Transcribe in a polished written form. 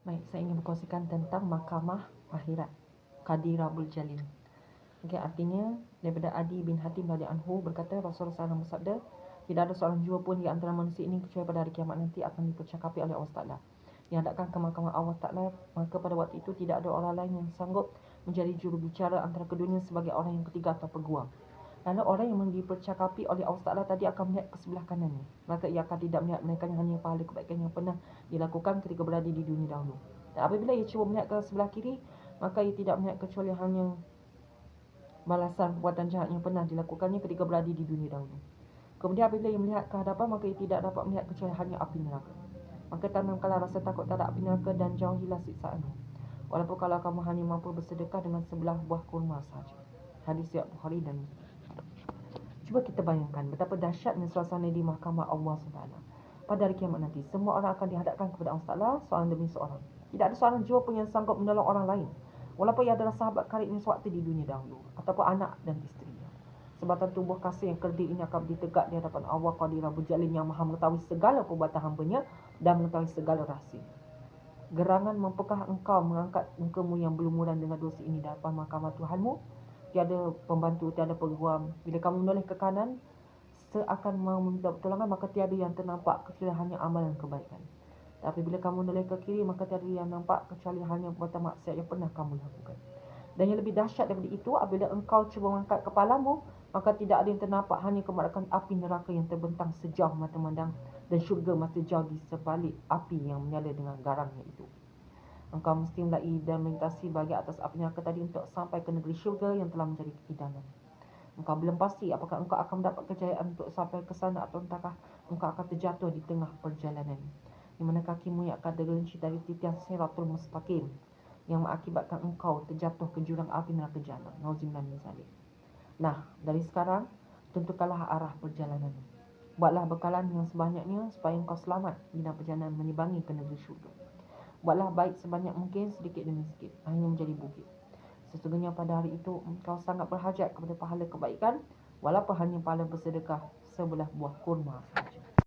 Baik, saya ingin berkongsikan tentang mahkamah akhirat, Qadi Rabbul Jalil. Okay, artinya daripada Adi bin Hatim radhiyallahu anhu berkata, Rasulullah SAW bersabda, tidak ada seorang jiwa pun di antara manusia ini kecuali pada hari kiamat nanti akan dipercakapi oleh Allah Taala. Dihadapkan ke mahkamah Allah Taala, maka pada waktu itu tidak ada orang lain yang sanggup menjadi juru bicara antara keduanya sebagai orang yang ketiga atau peguam. Lalu orang yang dipercakapi oleh Allah Taala tadi akan melihat ke sebelah kanannya, maka ia akan tidak melihat melainkan hanya pahala kebaikan yang pernah dilakukan ketika berada di dunia dahulu. Dan apabila ia cuba melihat ke sebelah kiri, maka ia tidak melihat kecuali hanya balasan perbuatan jahat yang pernah dilakukannya ketika berada di dunia dahulu. Kemudian apabila ia melihat ke hadapan, maka ia tidak dapat melihat kecuali hanya api neraka. Maka tanamkanlah rasa takut terhadap api neraka dan jauhilah siksaannya, walaupun kalau kamu hanya mampu bersedekah dengan sebelah buah kurma sahaja. Hadis riwayat Bukhari dan Muslim. Cuba kita bayangkan betapa dahsyatnya suasana di mahkamah Allah SWT. Pada hari kiamat nanti, semua orang akan dihadapkan kepada Allah SWT, seorang demi seorang. Tidak ada seorang jiwa pun yang sanggup menolong orang lain, walaupun ia adalah sahabat karibnya sewaktu di dunia dahulu, ataupun anak dan isterinya. Sebatan tubuh kasih yang kerdil ini akan ditegak di hadapan Allah Qadi Rabbul Jalil yang maha mengetahui segala perbuatan hambanya dan mengetahui segala rahsia. Gerangan mampukah engkau mengangkat mukamu yang berlumuran dengan dosa ini di hadapan mahkamah Tuhanmu? Tiada pembantu, tiada peguam. Bila kamu menoleh ke kanan seakan mau meminta pertolongan, maka tiada yang ternampak kecuali hanya amalan kebaikan. Tapi bila kamu menoleh ke kiri, maka tiada yang nampak kecuali hanya perbuatan maksiat yang pernah kamu lakukan. Dan yang lebih dahsyat daripada itu, apabila engkau cuba mengangkat kepalamu, maka tidak ada yang ternampak, hanya kemarakan api neraka yang terbentang sejauh mata memandang, dan syurga masih jauh di sebalik api yang menyala dengan garangnya itu. Engkau mesti melai dan melintasi bahagian atas api neraka tadi untuk sampai ke negeri syurga yang telah menjadi keidaman. Engkau belum pasti apakah engkau akan mendapat kejayaan untuk sampai ke sana, atau entahkah engkau akan terjatuh di tengah perjalanan, di mana kakimu yang akan tergelincir dari titian Siratul Mustaqim, yang mengakibatkan engkau terjatuh ke jurang api neraka jahanam. Nauzubillah min zalik. Nah, dari sekarang tentukanlah arah perjalanan. Buatlah bekalan yang sebanyaknya supaya engkau selamat di dalam perjalanan menyeberangi ke negeri syurga. Buatlah baik sebanyak mungkin, sedikit demi sedikit, hanya menjadi bukit. Sesungguhnya pada hari itu engkau sangat berhajat kepada pahala kebaikan, walaupun hanya pahala bersedekah sebelah buah kurma.